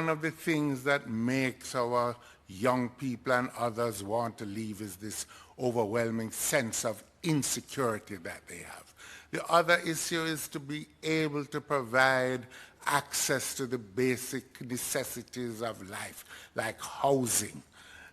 one of the things that makes our young people and others want to leave is this overwhelming sense of insecurity that they have. The other issue is to be able to provide access to the basic necessities of life, like housing,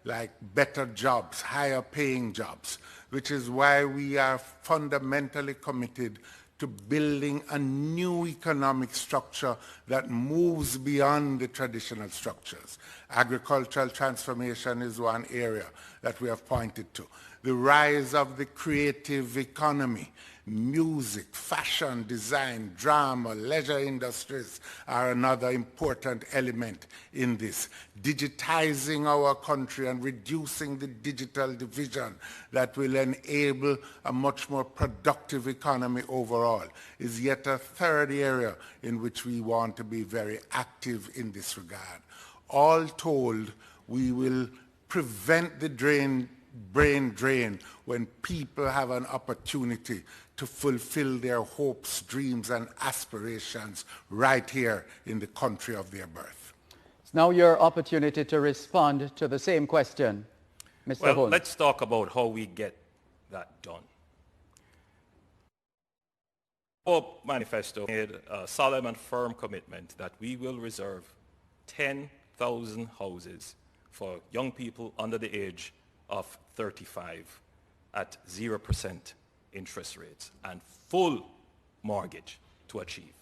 like better jobs, higher paying jobs, which is why we are fundamentally committed to building a new economic structure that moves beyond the traditional structures. Agricultural transformation is one area that we have pointed to. The rise of the creative economy, music, fashion, design, drama, leisure industries are another important element in this. Digitizing our country and reducing the digital division that will enable a much more productive economy overall is yet a third area in which we want to be very active in this regard. All told, we will prevent the brain drain when people have an opportunity to fulfill their hopes, dreams, and aspirations right here in the country of their birth. It's now your opportunity to respond to the same question. Mr. Well, Holness. let's talk about how we get that done. Our manifesto made a solemn and firm commitment that we will reserve 10,000 houses for young people under the age of 35 at 0% interest rates and full mortgage to achieve.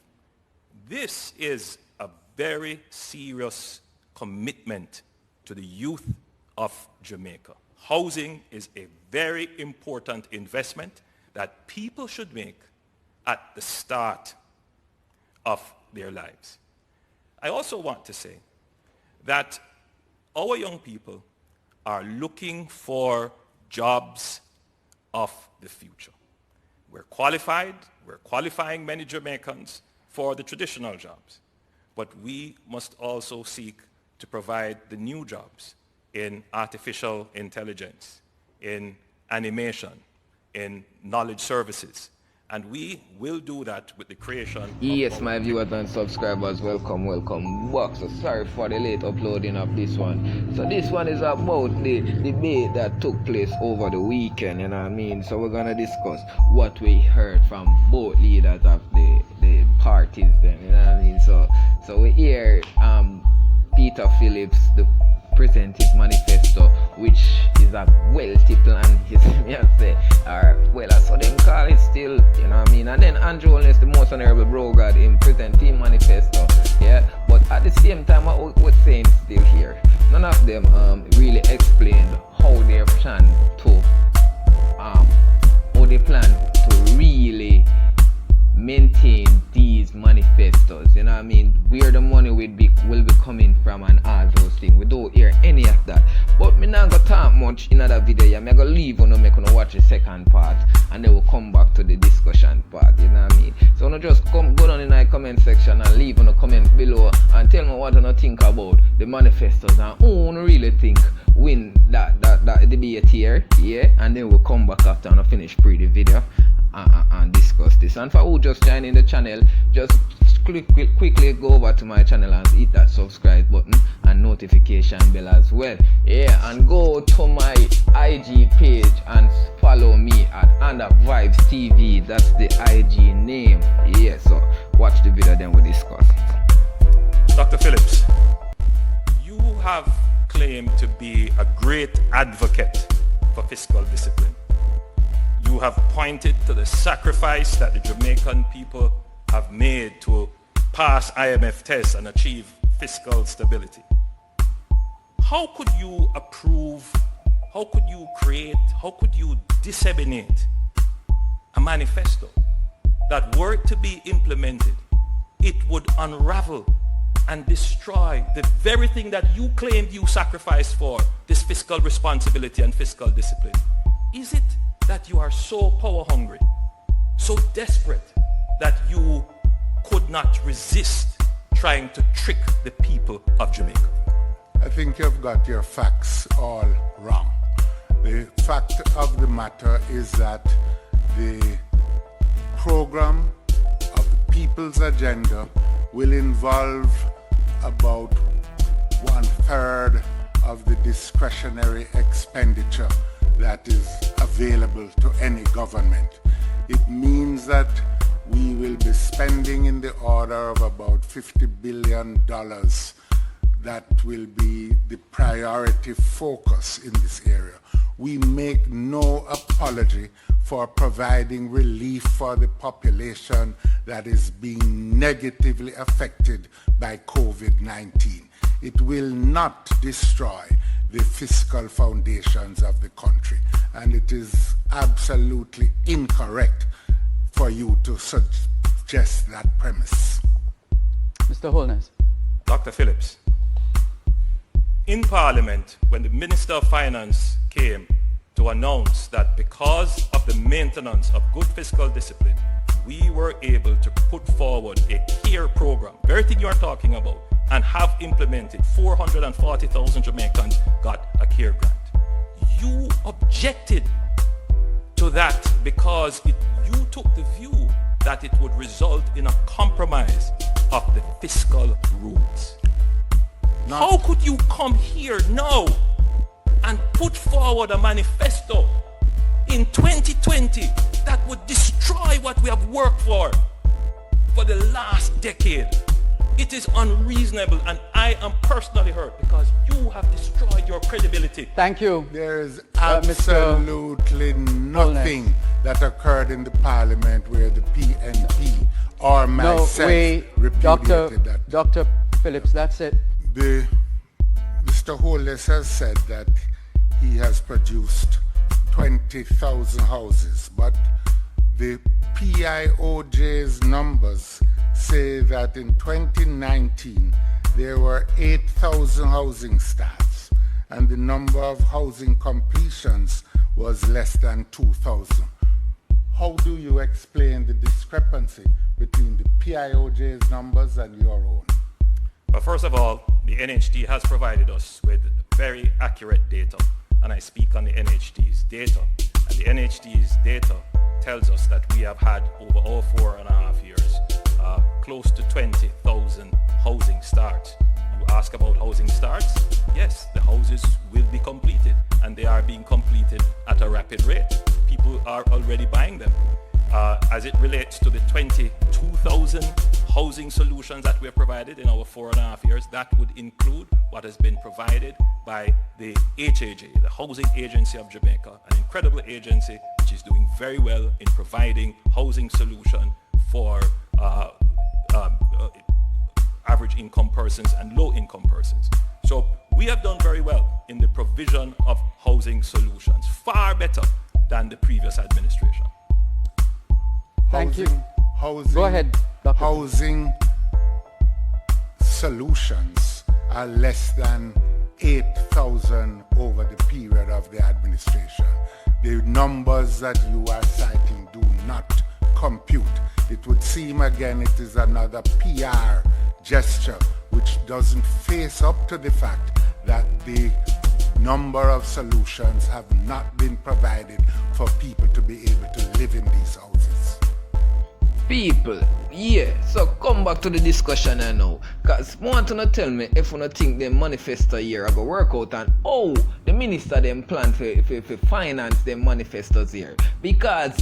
This is a very serious commitment to the youth of Jamaica. Housing is a very important investment that people should make at the start of their lives. I also want to say that our young people are looking for jobs of the future. We're qualifying many Jamaicans for the traditional jobs, but we must also seek to provide the new jobs in artificial intelligence, in animation, in knowledge services. And we will do that with the creation of... Yes, my viewers and subscribers, welcome back. So sorry for the late uploading of this one. So this one is about the debate that took place over the weekend, you know what I mean? So we're going to discuss what we heard from both leaders of the parties then, you know what I mean? So we hear Peter Phillips present his manifesto, which is a wealthy plan, his say, or well, I saw them call it still, you know what I mean? And then Andrew Holness, the most honorable Brogard, him present his manifesto, yeah. But at the same time, what we're saying still here, none of them really explained how they plan to really maintain these manifestos, you know what I mean, where the money will be coming from and all those things. We don't hear any of that. But me not gonna talk much in another video. I'm gonna leave and make you watch the second part and then we'll come back to the discussion part, you know what I mean? So no just go down in the comment section and leave a comment below and tell me what you think about the manifestos and who you really think win that debate here, yeah, and then we'll come back after and finish the video and discuss this. And for who just joining the channel, just quickly go over to my channel and hit that subscribe button and notification bell as well, yeah, and go to my IG page and follow me at Under Vibes TV. That's the IG name, yeah. So watch the video, then we'll discuss. Dr. Phillips, you have claimed to be a great advocate for fiscal discipline. You have pointed to the sacrifice that the Jamaican people have made to pass IMF tests and achieve fiscal stability. How could you approve, how could you create, how could you disseminate a manifesto that, were it to be implemented, it would unravel and destroy the very thing that you claimed you sacrificed for, this fiscal responsibility and fiscal discipline? Is it that you are so power hungry, so desperate, that you could not resist trying to trick the people of Jamaica? I think you've got your facts all wrong. The fact of the matter is that the program of the People's Agenda will involve about 1/3 of the discretionary expenditure that is available to any government. It means that we will be spending in the order of about $50 billion. That will be the priority focus in this area. We make no apology for providing relief for the population that is being negatively affected by COVID-19. It will not destroy the fiscal foundations of the country, and it is absolutely incorrect for you to suggest that premise. Mr. Holness. Dr. Phillips, in Parliament, when the Minister of Finance came to announce that because of the maintenance of good fiscal discipline, we were able to put forward a CARE program, very thing you are talking about, and have implemented 440,000 Jamaicans got a CARE grant. You objected to that because you took the view that it would result in a compromise of the fiscal rules. How could you come here now and put forward a manifesto in 2020 that would destroy what we have worked for the last decade? It is unreasonable, and I am personally hurt because you have destroyed your credibility. Thank you. There is absolutely nothing that occurred in the Parliament where the PNP or myself repudiated that. Dr. Phillips, that's it. Mr. Holness has said that he has produced 20,000 houses, but the PIOJ's numbers say that in 2019 there were 8,000 housing starts and the number of housing completions was less than 2,000. How do you explain the discrepancy between the PIOJ's numbers and your own? Well, first of all, the NHD has provided us with very accurate data, and I speak on the NHD's data. And the NHD's data tells us that we have had over all 4.5 years close to 20,000 housing starts. You ask about housing starts? Yes, the houses will be completed, and they are being completed at a rapid rate. People are already buying them. As it relates to the 22,000 housing solutions that we have provided in our 4.5 years, that would include what has been provided by the HAJ, the Housing Agency of Jamaica, an incredible agency which is doing very well in providing housing solution for average income persons and low income persons. So we have done very well in the provision of housing solutions, far better than the previous administration. Thank you. Housing, Go ahead, Dr. Housing solutions are less than 8,000 over the period of the administration. The numbers that you are citing do not compute. It would seem again it is another PR gesture which doesn't face up to the fact that the number of solutions have not been provided for people to be able to live in these houses. People, yeah, so come back to the discussion I know. Cause want to not tell me if you not think the manifesto here I go work out and the minister them plan for finance them manifestos here. Because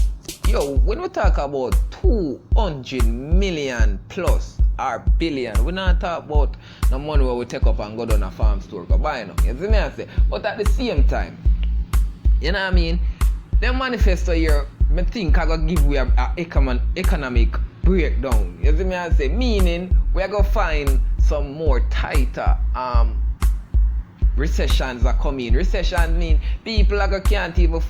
when we talk about 200 million plus or billion, we not talk about the money where we take up and go down a farm store go buy no. You see me I say? But at the same time, you know what I mean? The manifesto here, I think I gonna give we a economic breakdown. You see me I say? Meaning we are gonna find some more tighter recessions are coming. Recession mean people are gonna can't even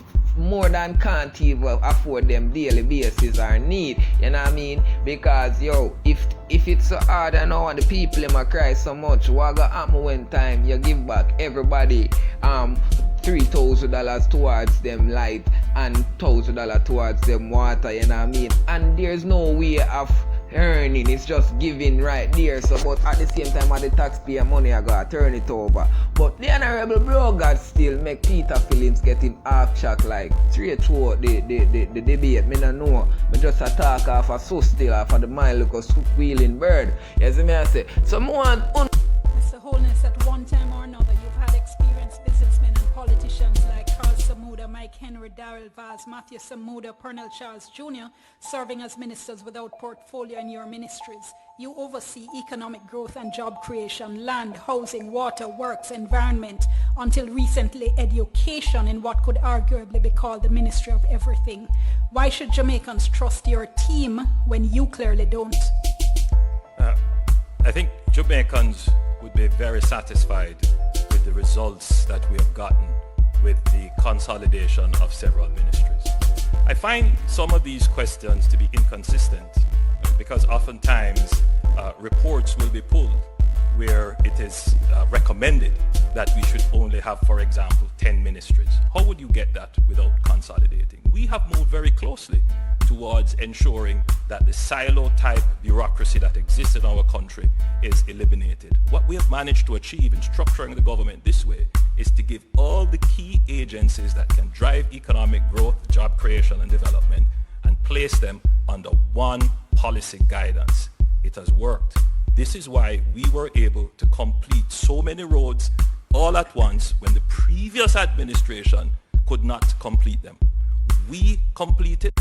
afford them daily basis or need. You know what I mean? Because if it's so hard and now and the people in my cry so much, what gonna happen when time you give back everybody $3,000 towards them light and $1,000 towards them water, you know what I mean? And there's no way of earning, it's just giving right there. So but at the same time the taxpayer money I gotta turn it over. But the honorable Brogard still make Peter Phillips getting half track like straight through the debate. Me no know. Me just a talk off a so still off of the mile look a squealing bird. You see me I say. So more Mr. Holness at one one time or another, you've had experienced businessmen and politicians like Carl Samuda, Mike Henry, Darrell Vaz, Matthew Samuda, Pernell Charles Jr. serving as ministers without portfolio in your ministries. You oversee economic growth and job creation, land, housing, water, works, environment, until recently education in what could arguably be called the Ministry of Everything. Why should Jamaicans trust your team when you clearly don't? I think Jamaicans would be very satisfied with the results that we have gotten with the consolidation of several ministries. I find some of these questions to be inconsistent because oftentimes reports will be pulled where it is recommended that we should only have, for example, 10 ministries. How would you get that without consolidating? We have moved very closely towards ensuring that the silo-type bureaucracy that exists in our country is eliminated. What we have managed to achieve in structuring the government this way is to give all the key agencies that can drive economic growth, job creation and development and place them under one policy guidance. It has worked. This is why we were able to complete so many roads all at once when the previous administration could not complete them. We completed.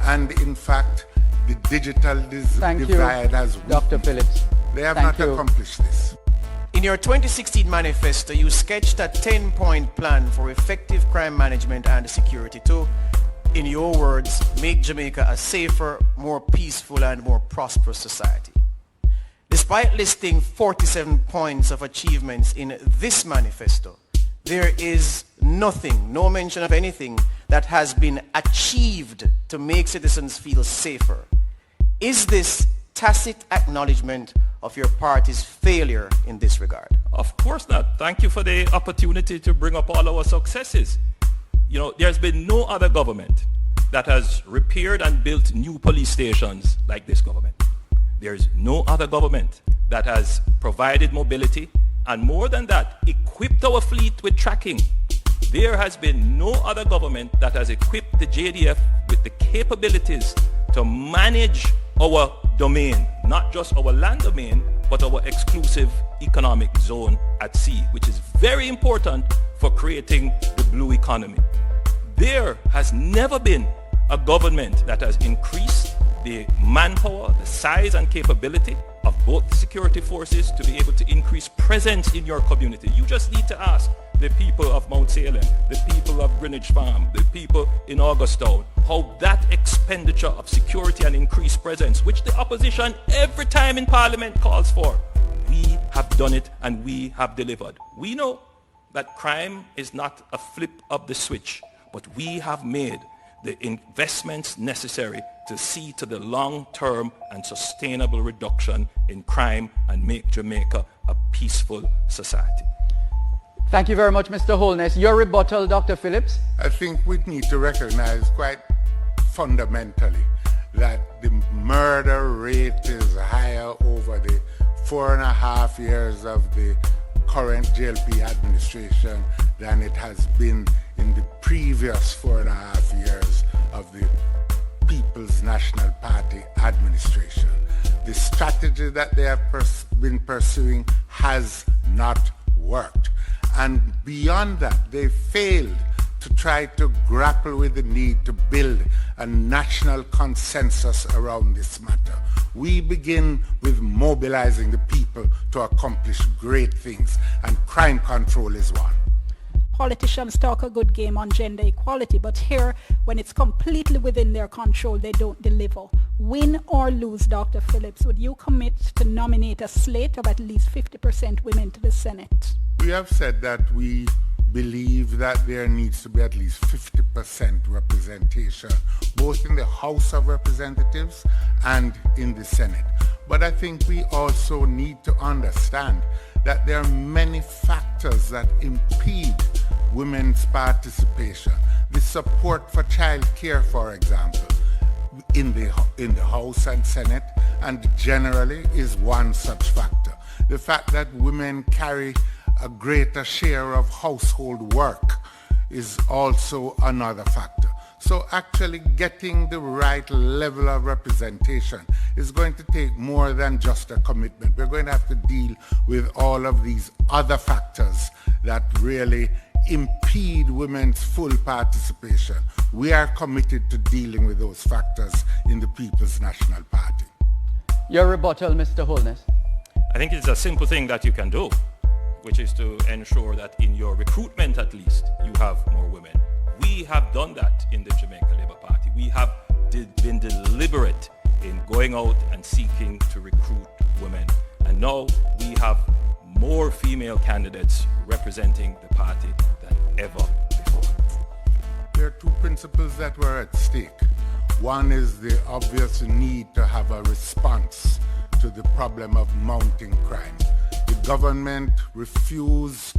And in fact, the digital divide has weakened. Dr. Phillips. They have not accomplished this. In your 2016 manifesto, you sketched a 10-point plan for effective crime management and security to, in your words, make Jamaica a safer, more peaceful and more prosperous society. Despite listing 47 points of achievements in this manifesto, there is nothing, no mention of anything that has been achieved to make citizens feel safer. Is this tacit acknowledgement of your party's failure in this regard? Of course not. Thank you for the opportunity to bring up all our successes. You know, there's been no other government that has repaired and built new police stations like this government. There's no other government that has provided mobility and more than that, equipped our fleet with tracking. There has been no other government that has equipped the JDF with the capabilities to manage our domain, not just our land domain, but our exclusive economic zone at sea, which is very important for creating the blue economy. There has never been a government that has increased the manpower, the size and capability of both the security forces to be able to increase presence in your community. You just need to ask the people of Mount Salem, the people of Greenwich Farm, the people in Augustown, how that expenditure of security and increased presence, which the opposition every time in Parliament calls for, we have done it and we have delivered. We know that crime is not a flip of the switch, but we have made the investments necessary to see to the long-term and sustainable reduction in crime and make Jamaica a peaceful society. Thank you very much, Mr. Holness. Your rebuttal, Dr. Phillips? I think we need to recognize quite fundamentally that the murder rate is higher over the 4.5 years of the current JLP administration than it has been in the previous 4.5 years of the People's National Party administration. The strategy that they have been pursuing has not worked. And beyond that, they failed to try to grapple with the need to build a national consensus around this matter. We begin with mobilizing the people to accomplish great things, and crime control is one. Politicians talk a good game on gender equality, but here, when it's completely within their control, they don't deliver. Win or lose, Dr. Phillips, would you commit to nominate a slate of at least 50% women to the Senate? We have said that we believe that there needs to be at least 50% representation, both in the House of Representatives and in the Senate. But I think we also need to understand that there are many factors that impede women's participation. The support for child care, for example, in the House and Senate, and generally is one such factor. The fact that women carry a greater share of household work is also another factor. So actually getting the right level of representation is going to take more than just a commitment. We're going to have to deal with all of these other factors that really impede women's full participation. We are committed to dealing with those factors in the People's National Party. Your rebuttal, Mr. Holness. I think it's a simple thing that you can do, which is to ensure that in your recruitment at least you have more women. We have done that in the Jamaica Labour Party. We have been deliberate in going out and seeking to recruit women. And now we have more female candidates representing the party than ever before. There are two principles that were at stake. One is the obvious need to have a response to the problem of mounting crime. The government refused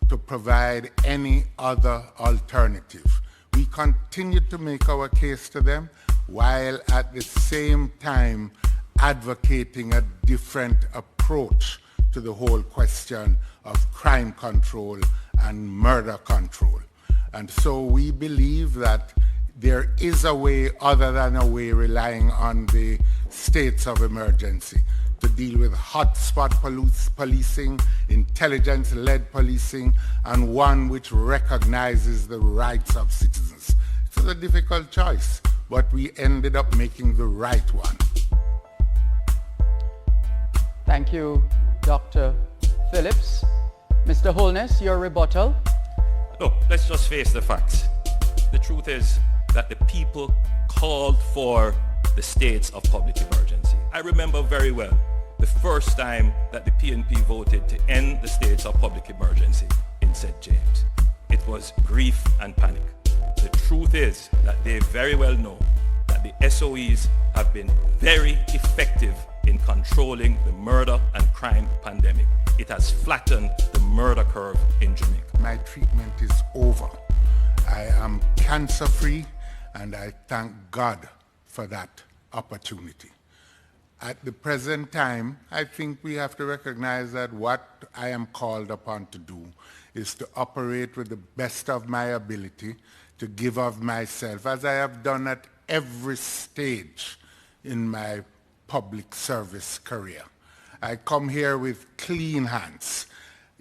to provide any other alternative. We continue to make our case to them while at the same time advocating a different approach to the whole question of crime control and murder control. And so we believe that there is a way other than a way relying on the states of emergency to deal with hotspot policing, intelligence-led policing, and one which recognizes the rights of citizens. It was a difficult choice, but we ended up making the right one. Thank you, Dr. Phillips. Mr. Holness, your rebuttal. Look, let's just face the facts. The truth is that the people called for the states of public emergency. I remember very well the first time that the PNP voted to end the states of public emergency in St. James. It was grief and panic. The truth is that they very well know that the SOEs have been very effective in controlling the murder and crime pandemic. It has flattened the murder curve in Jamaica. My treatment is over. I am cancer-free, and I thank God for that opportunity. At the present time, I think we have to recognize that what I am called upon to do is to operate with the best of my ability, to give of myself, as I have done at every stage in my public service career. I come here with clean hands.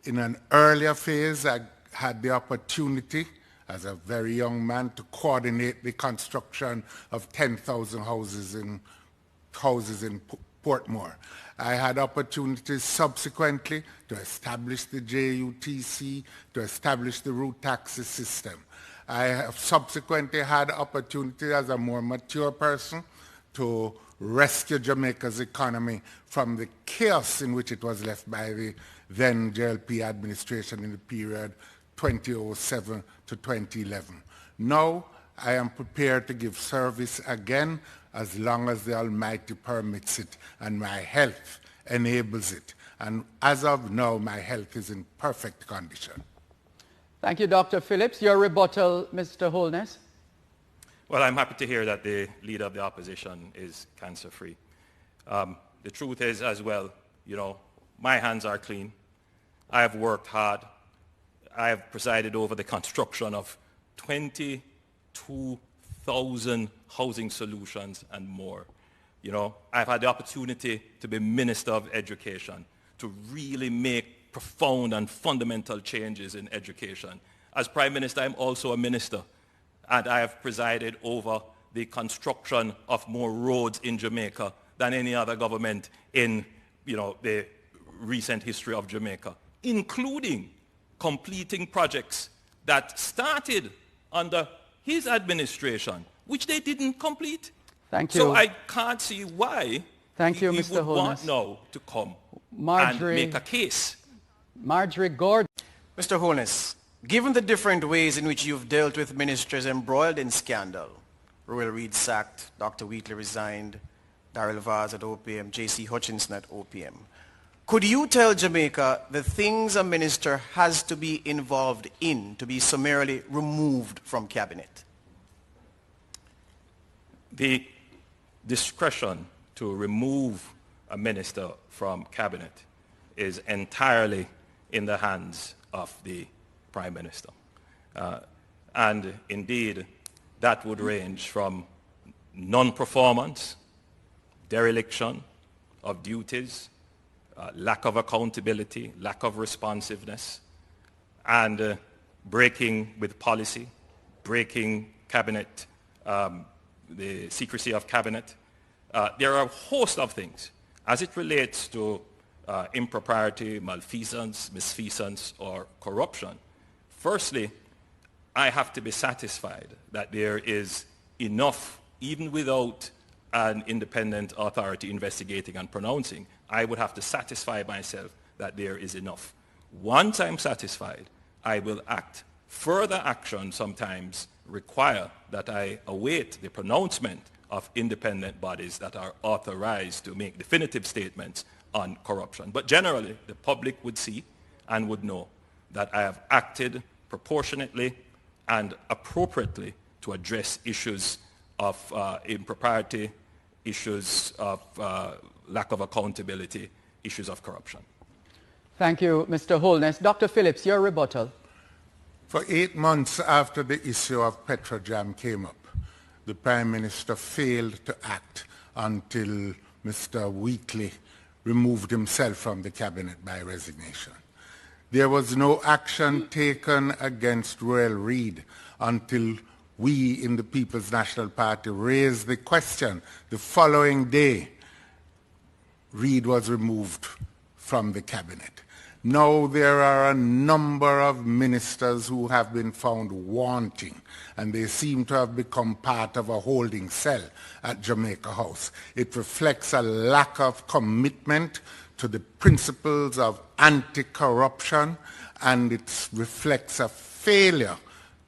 In an earlier phase, I had the opportunity as a very young man to coordinate the construction of 10,000 houses in Portmore. I had opportunities subsequently to establish the JUTC, to establish the route taxi system. I have subsequently had opportunity as a more mature person to rescue Jamaica's economy from the chaos in which it was left by the then JLP administration in the period 2007 to 2011. Now I am prepared to give service again as long as the Almighty permits it and my health enables it. And as of now, my health is in perfect condition. Thank you, Dr. Phillips. Your rebuttal, Mr. Holness. Well, I'm happy to hear that the leader of the opposition is cancer-free. The truth is as well, my hands are clean. I have worked hard. I have presided over the construction of 22,000 housing solutions and more. I've had the opportunity to be Minister of Education, to really make profound and fundamental changes in education. As Prime Minister, I'm also a minister, and I have presided over the construction of more roads in Jamaica than any other government in the recent history of Jamaica, including completing projects that started under his administration, which they didn't complete. Thank you. So I can't see why Thank you, he Mr. would want Holness. now to come Marjorie, and make a case. Marjorie Gordon. Mr. Holness, given the different ways in which you've dealt with ministers embroiled in scandal, Royal Reed sacked, Dr. Wheatley resigned, Darrell Vaz at OPM, J.C. Hutchinson at OPM, could you tell Jamaica the things a minister has to be involved in to be summarily removed from cabinet? The discretion to remove a minister from cabinet is entirely in the hands of the Prime Minister. And indeed, that would range from non-performance, dereliction of duties, lack of accountability, lack of responsiveness, and breaking with policy, breaking cabinet, the secrecy of cabinet. There are a host of things as it relates to impropriety, malfeasance, misfeasance, or corruption. Firstly, I have to be satisfied that there is enough, even without an independent authority investigating and pronouncing. I would have to satisfy myself that there is enough. Once I'm satisfied, I will act. Further action sometimes require that I await the pronouncement of independent bodies that are authorized to make definitive statements on corruption. But generally, the public would see and would know that I have acted proportionately and appropriately to address issues of impropriety, issues of lack of accountability, issues of corruption. Thank you, Mr. Holness. Dr. Phillips, your rebuttal. For 8 months after the issue of Petrojam came up, the Prime Minister failed to act until Mr. Wheatley removed himself from the cabinet by resignation. There was no action taken against Royal Reed until we in the People's National Party raised the question. The following day, Reed was removed from the cabinet. Now there are a number of ministers who have been found wanting, and they seem to have become part of a holding cell at Jamaica House. It reflects a lack of commitment to the principles of anti-corruption, and it reflects a failure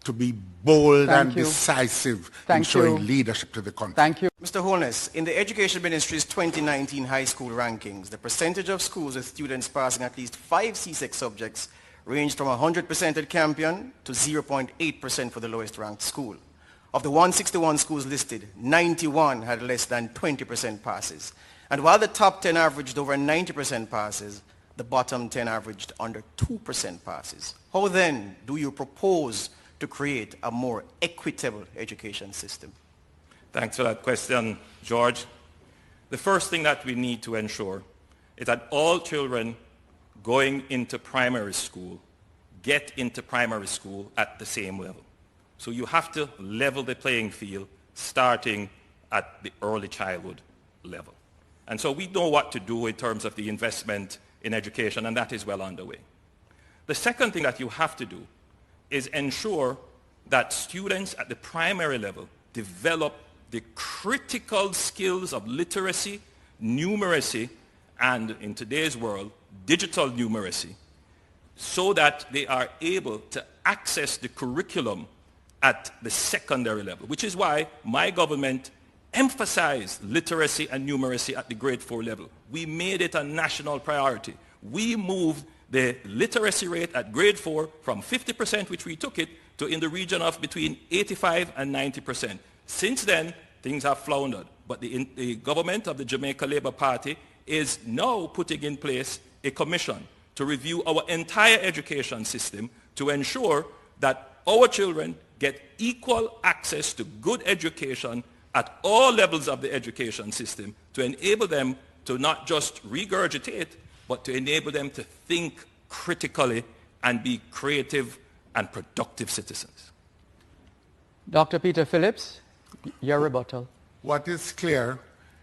to be bold and decisive in showing leadership to the country. Thank you. Mr. Holness, in the Education Ministry's 2019 high school rankings, the percentage of schools with students passing at least 5 CSEC subjects ranged from 100% at Campion to 0.8% for the lowest ranked school. Of the 161 schools listed, 91 had less than 20% passes. And while the top 10 averaged over 90% passes, the bottom 10 averaged under 2% passes. How then do you propose to create a more equitable education system? Thanks for that question, George. The first thing that we need to ensure is that all children going into primary school get into primary school at the same level. So you have to level the playing field starting at the early childhood level. And so we know what to do in terms of the investment in education, and that is well underway. The second thing that you have to do is ensure that students at the primary level develop the critical skills of literacy, numeracy, and in today's world, digital numeracy, so that they are able to access the curriculum at the secondary level, which is why my government emphasized literacy and numeracy at the grade 4 level. We made it a national priority. We moved the literacy rate at grade 4 from 50%, which we took it, to in the region of between 85 and 90%. Since then, things have floundered. But the government of the Jamaica Labour Party is now putting in place a commission to review our entire education system to ensure that our children get equal access to good education at all levels of the education system, to enable them to not just regurgitate, but to enable them to think critically and be creative and productive citizens. Dr. Peter Phillips, your rebuttal. What is clear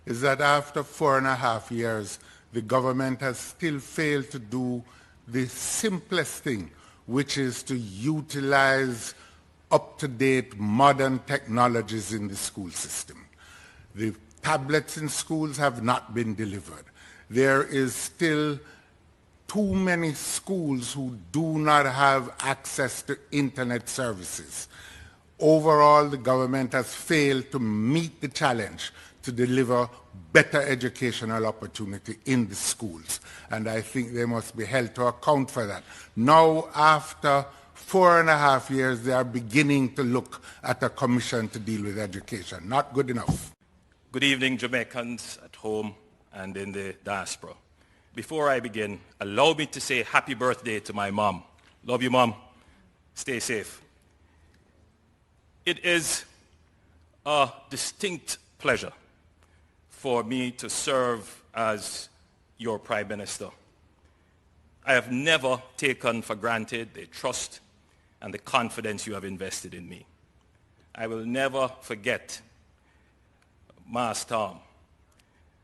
is that after 4.5 years, the government has still failed to do the simplest thing, which is to utilize up-to-date modern technologies in the school system. The tablets in schools have not been delivered. There is still too many schools who do not have access to internet services. Overall, the government has failed to meet the challenge to deliver better educational opportunity in the schools. And I think they must be held to account for that. Now, after 4.5 years, they are beginning to look at a commission to deal with education. Not good enough. Good evening, Jamaicans at home and in the diaspora. Before I begin, allow me to say happy birthday to my mom. Love you, Mom. Stay safe. It is a distinct pleasure for me to serve as your Prime Minister. I have never taken for granted the trust and the confidence you have invested in me. I will never forget Mas Tom,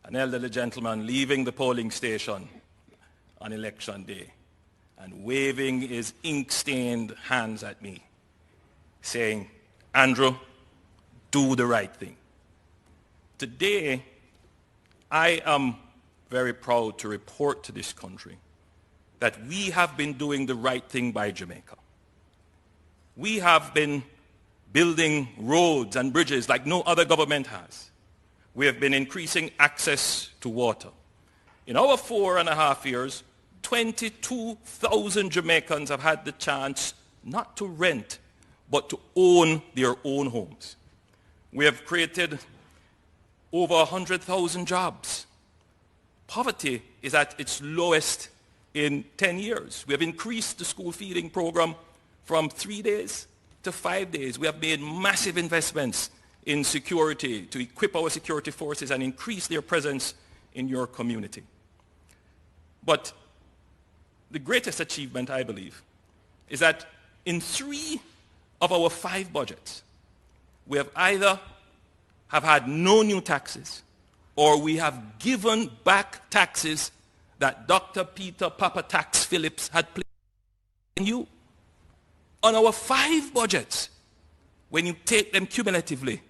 an elderly gentleman leaving the polling station on election day and waving his ink-stained hands at me, saying, "Andrew, do the right thing." Today, I am very proud to report to this country that we have been doing the right thing by Jamaica. We have been building roads and bridges like no other government has. We have been increasing access to water. In our 4.5 years, 22,000 Jamaicans have had the chance not to rent, but to own their own homes. We have created over 100,000 jobs. Poverty is at its lowest in 10 years. We have increased the school feeding program from 3 days to 5 days. We have made massive investments in security to equip our security forces and increase their presence in your community. But the greatest achievement, I believe, is that in 3 of our 5 budgets, we have either have had no new taxes or we have given back taxes that Dr. Peter Papa Tax Phillips had placed on you. On our 5 budgets, when you take them cumulatively,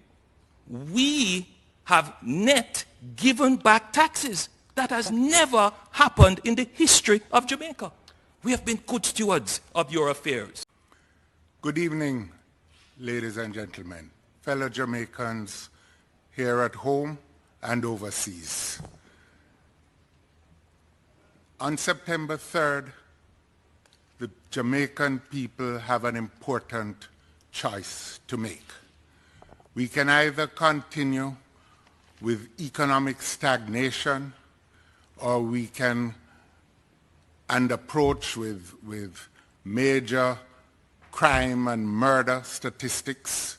we have net given back taxes. That has never happened in the history of Jamaica. We have been good stewards of your affairs. Good evening, ladies and gentlemen, fellow Jamaicans here at home and overseas. On September 3rd, the Jamaican people have an important choice to make. We can either continue with economic stagnation or we can approach with major crime and murder statistics,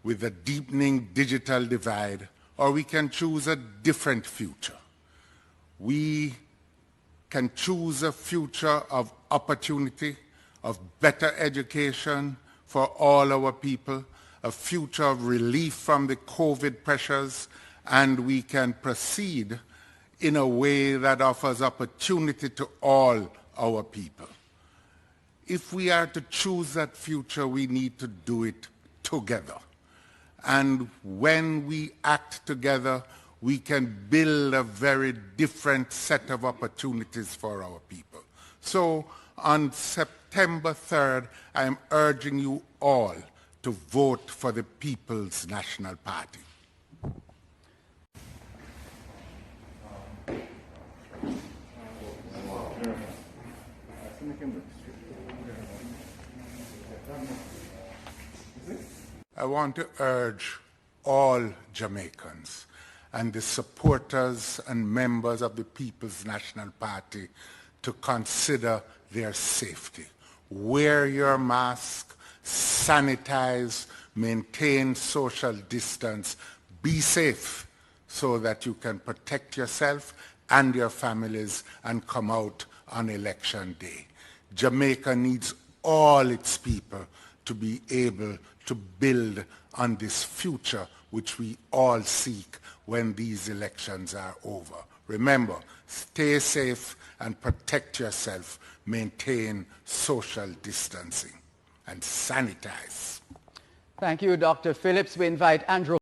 with a deepening digital divide, or we can choose a different future. We can choose a future of opportunity, of better education for all our people, a future of relief from the COVID pressures, and we can proceed in a way that offers opportunity to all our people. If we are to choose that future, we need to do it together. And when we act together, we can build a very different set of opportunities for our people. So on September 3rd, I am urging you all to vote for the People's National Party. I want to urge all Jamaicans and the supporters and members of the People's National Party to consider their safety. Wear your mask, sanitize, maintain social distance, be safe so that you can protect yourself and their families and come out on election day. Jamaica needs all its people to be able to build on this future which we all seek when these elections are over. Remember, stay safe and protect yourself. Maintain social distancing and sanitize. Thank you, Dr. Phillips. We invite Andrew.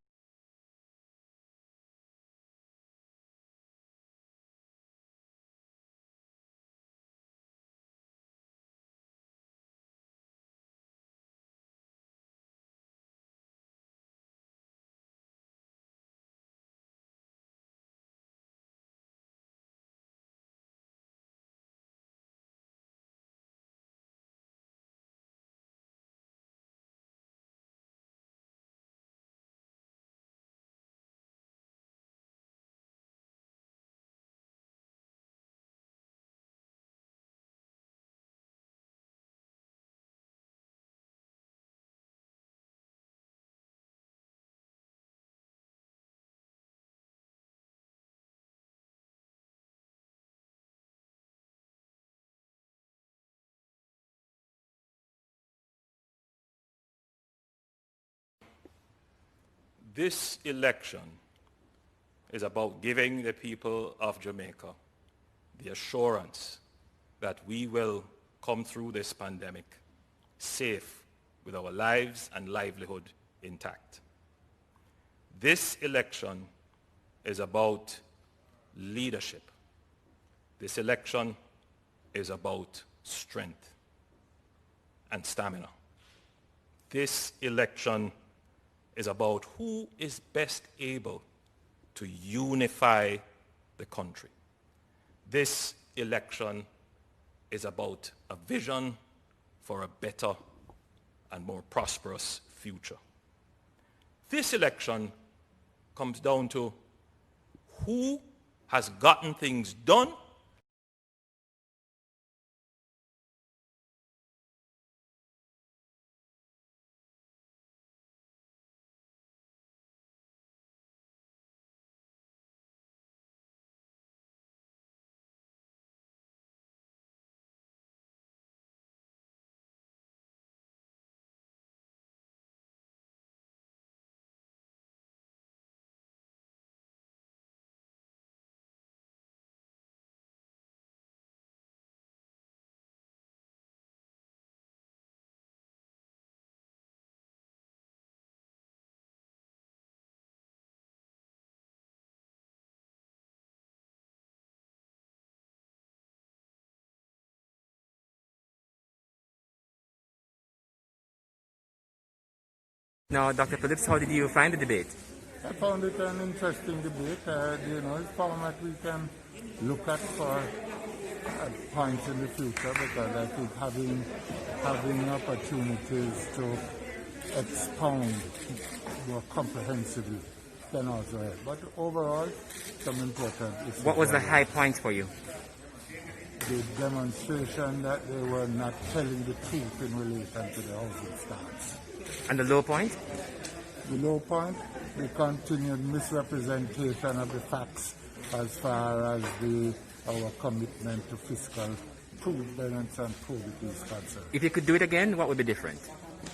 This election is about giving the people of Jamaica the assurance that we will come through this pandemic safe with our lives and livelihood intact. This election is about leadership. This election is about strength and stamina. This election is about who is best able to unify the country. This election is about a vision for a better and more prosperous future. This election comes down to who has gotten things done Now, Dr. Phillips, how did you find the debate? I found it an interesting debate. It's format we can look at for points in the future, because I think having opportunities to expound more comprehensively can also help. But overall, some important issues. What was the high point for you? The demonstration that they were not telling the truth in relation to the housing stance. And the low point? The low point, the continued misrepresentation of the facts as far as our commitment to fiscal prudence and probity is concerned. If you could do it again, what would be different?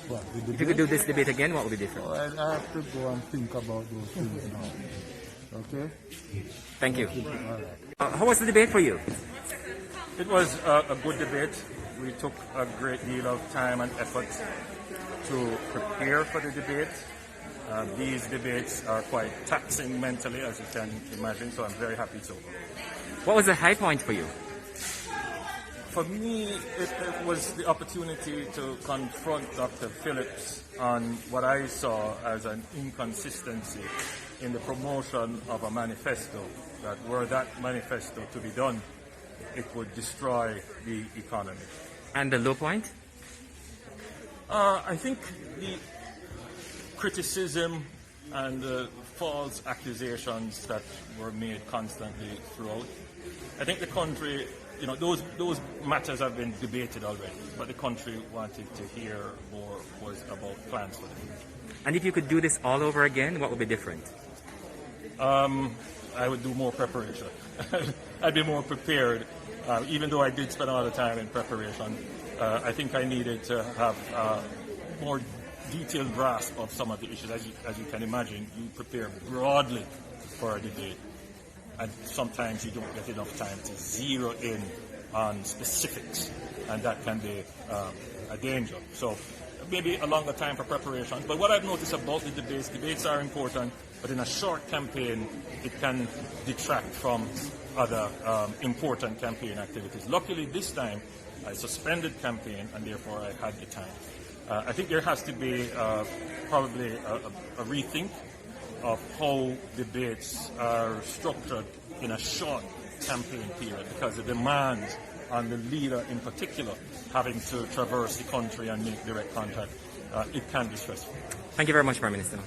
What, if you could do this debate again, what would be different? Well, I have to go and think about those things now. Okay? Thank you. All right. How was the debate for you? It was a good debate. We took a great deal of time and effort to prepare for the debate. These debates are quite taxing mentally, as you can imagine, so I'm very happy to. What was the high point for you? For me, it was the opportunity to confront Dr. Phillips on what I saw as an inconsistency in the promotion of a manifesto, that were that manifesto to be done, it would destroy the economy. And the low point? I think the criticism and the false accusations that were made constantly throughout. I think the country, those matters have been debated already, but the country wanted to hear more was about plans for the future. And if you could do this all over again, what would be different? I would do more preparation. I'd be more prepared. Even though I did spend a lot of time in preparation, I think I needed to have more detailed grasp of some of the issues. As you can imagine, you prepare broadly for a debate, and sometimes you don't get enough time to zero in on specifics, and that can be a danger. So maybe a longer time for preparation. But what I've noticed about the debates are important, but in a short campaign, it can detract from other important campaign activities. Luckily, this time, I suspended campaign, and therefore I had the time. I think there has to be probably a rethink of how debates are structured in a short campaign period, because the demands on the leader in particular having to traverse the country and make direct contact, it can be stressful. Thank you very much, Prime Minister.